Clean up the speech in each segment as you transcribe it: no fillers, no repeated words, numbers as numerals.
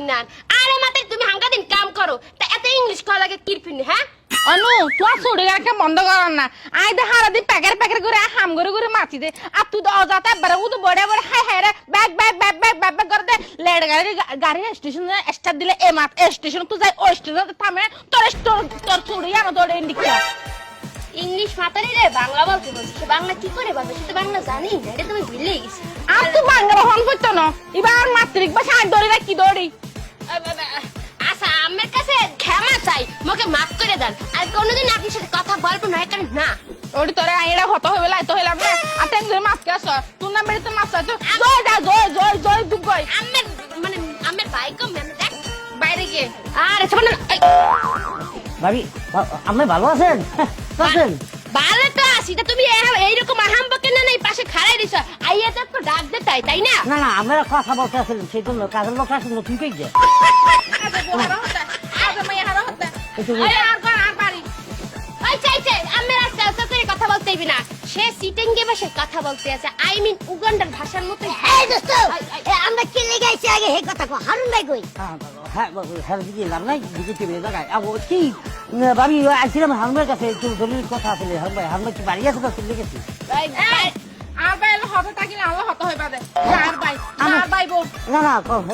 কিনান আরে মাথায় তুমি হাঙ্গা দিন কাম করো তা এত ইংলিশ করা লাগে কিরফিনি হ্যাঁ অনু তুই ছড়ি রাখা বন্ধ কর না আই দে হারা দি প্যাকেট করে হাম করে মাছি দে আর তুই তো অজাতা বড় ও তো বড় হাই হাই রে ব্যাগ করে দে লেট গাড়ি স্টেশন স্টার্ট দিলে এ মাত স্টেশন তুই যাই ওই স্টেশন থামে তোর ছড়ি আনো তোর ইন্ডিকা ইংলিশ মাতারি রে বাংলা বলতে বলছিস বাংলা কি করে বলবে সে তো বাংলা জানি না এটা তুমি ভুলেই গেছি আর তুই বাংলা হন করতো না এবার মাত্রিক বা সাইড ধরে রাখি দড়ি আচ্ছা আমার কাছে ক্ষমা চাই মোকে মাফ করে দেন আর কোনোদিন আপনার সাথে কথা বলবো না কারণ না ওটি তোরে আইরা হত হইবে লাই তো হইলাম না আর টেন ধরে মাছ কে আস তুই না মেরে তো মাছ তো জয় দুগই আমার মানে আমার ভাই কম মানে দেখ বাইরে গিয়ে আরে সব না ভাবি আপনি ভালো আছেন আছেন ভালো তো আছি তা তুমি এইরকম আহাম বকে না এই পাশে খাড়াই দিছ আইয়া তো ডাক দে তাই না না না আমরা কথা বলতে আসলেন সেই জন্য কাজের লোক আসেন তুই কই যে কথা বলতেই না সে সিটিং গে বসে কথা বলতে আছে আই মিন উগান্ডার ভাষার মতো এই দোস্ত আমরা কি লাগাইছি আগে হে কথা কো হারুন ভাই কই হ্যাঁ হ্যাঁ দিদি লাভ নাই দিদি টিভি জায়গায় কি ভাবি আসছিলাম হামদের কাছে একটু জরুরি কথা আছে হামদের কি বাড়ি আছে তো চলে গেছি আর ভাই হতে থাকি না আল্লাহ হত হইবা দে আর ভাই বল না না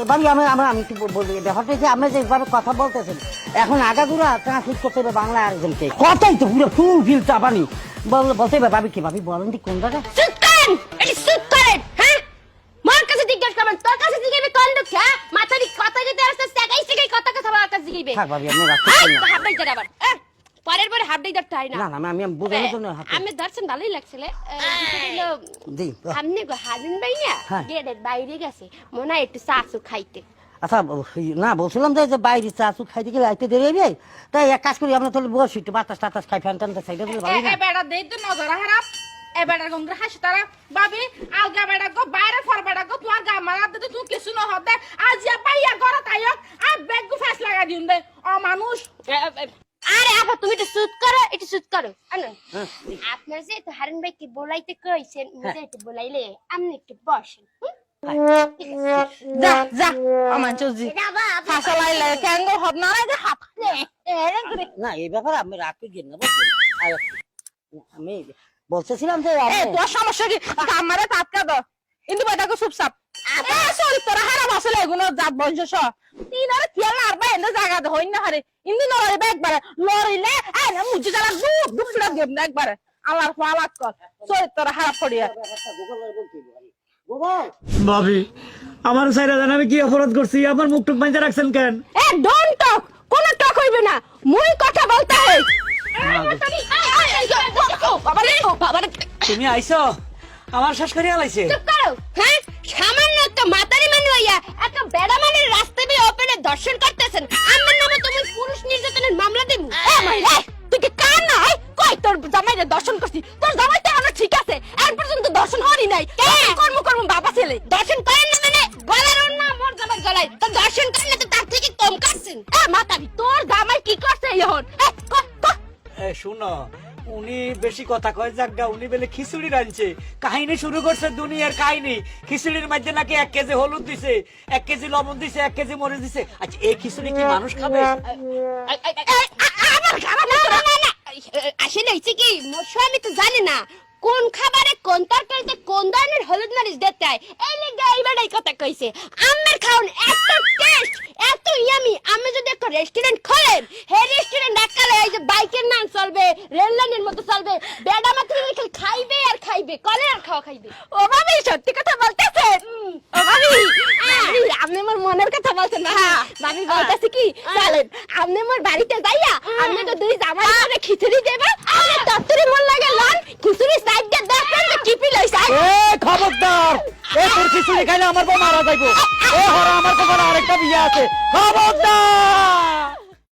ভাবি আমি একটু বলি ব্যাপারটা যে আপনি যেভাবে কথা বলতেছেন এখন আগাগুড়া ট্রান্সলেট করতে হবে বাংলা আরেকজনকে কথাই তো পুরো ফুল ফিল চাপানি বলতে হবে ভাবি কি ভাবি বলেন কোন জায়গা চুপ করেন এটি চুপ করেন হ্যাঁ মার কাছে জিজ্ঞাসা করবেন তোর কাছে জিজ্ঞাসা কোন দুঃখ হ্যাঁ মাথারি কথা যেতে আসতে সেগাই কথা আমার কাছে জিজ্ঞাসা থাক ভাবি আপনি রাখতে তো হাবড়াই যাবে আবার পরের পরে হাবড়াই ধরতে হয় না না আমি বুঝানোর জন্য আমি ধরছেন ভালোই লাগছিল জি সামনে হাজুন ভাই না গেটের বাইরে গেছে মনে হয় একটু চাচু খাইতে আচ্ছা না বলছিলাম যে বাইরে চাচু খাইতে গেলে আইতে দেরি হয়ে তাই এক কাজ করি আমরা তাহলে বসি একটু বাতাস টাতাস খাই ফ্যান ট্যান সাইডে দিলে ভালো না বেড়া দেই তো নজর হারাপ এ বেড়া গঙ্গা হাসি তারা ভাবি আলগা বেড়া গো বাইরে ফর বেড়া গো তোমার গা মারা দে তুই কিছু ন হতে আজ ইয়া পাইয়া গড় তাইক আর ব্যাগ গু ফেস লাগা দিন দে ও মানুষ আরে আপা তুমি একটু সুত করো আনো আপনার যে তো হারুন ভাই কি বলাইতে কইছেন মুজে একটু বলাইলে আপনি একটু বসেন যা আমার চুজি হাসা লাইলে কেন গো হদ না যে হাত না এই ব্যাপারে আমি রাখতে গিয়ে না আমি বলতেছিলাম যে তোর সমস্যা কি আমারে তাতকা দাও কিন্তু বেটাকে চুপচাপ সরি তোরা হারাম আসলে এগুলো জাত বংশ তিন আর খেয়াল আর বা এনে জায়গা দে হইন না হারে ইন্দি নড়িবে একবারে লড়িলে এই না মুজি যারা দুপ ফুড়া দেব না একবারে আল্লাহর ফালাক কর সরি তোরা হারাপ পড়িয়া ভাবি আমার সাইরা জান আমি কি অপরাধ করছি আমার মুখ টুক বাইন্ধে রাখছেন কেন ডোন্ট টক কোন টক হইবে না মুই কথা বলতে হই তুমি আইছো আমার শ্বাস করে আলাইছে চুপ করো হ্যাঁ সামান্য একটা মাতারি মানু হইয়া একটা বেড়া মানের রাস্তায় দিয়ে ওপেনে দর্শন করতেছেন আমার নামে তুমি পুরুষ নির্যাতনের মামলা দেব তুই কি কান নাই কই তোর জামাইরে দর্শন করছি তোর জামাই তো আমার ঠিক আছে আর পর্যন্ত দর্শন হয়নি নাই কর্ম বাবা ছেলে দর্শন করেন না মানে গলার ওর না মোর জামাই গলায় তো দর্শন করলে তো তার থেকে কম করছেন মাতারি তোর জামাই কি করছে এখন শুনো উনি বেশি কথা কয় জাগা উনি বলে খিচুড়ি রাঁধছে কাহিনী শুরু করছে দুনিয়ার কাহিনী খিচুড়ির মধ্যে নাকি 1 কেজি হলুদ দিছে 1 কেজি লবণ দিছে 1 কেজি মরিচ দিছে আচ্ছা এই খিচুড়ি কি মানুষ খাবে আসলে হয়েছে কি মোর স্বামী তো জানে না কোন খাবারে কোন তরকারিতে কোন ধরনের হলুদ মরিচ দিতে হয় এই লেগে এইবারই কথা কইছে আমার খাওন এত টেস্ট এত ইয়ামি আমি যদি একটা রেস্টুরেন্ট খোলেন হে রেস্টুরেন্ট ডাকালে এই যে বাইকের নাম চলবে রেল লাইনের মতো চলবে বেডা মাত্র খাইবে আর খাইবে কলে আর খাইবে ও ভাবি সত্যি কথা বলতেছেন ও ভাবি আপনি আমার মনের কথা বলছেন না ভাবি বলতেছি কি চলেন আপনি আমার বাড়িতে যাইয়া আপনি তো দুই জামাই করে খিচুড়ি দেবা আর তরতরি মন লাগে লন খিচুড়ি সাইড দিয়ে দেখেন তো কিপি লইছে খবরদার তোর খিচুড়ি খাইলে আমার বউ মারা যাইবো হরা আমার তো আরেকটা বিয়ে আছে খবরদার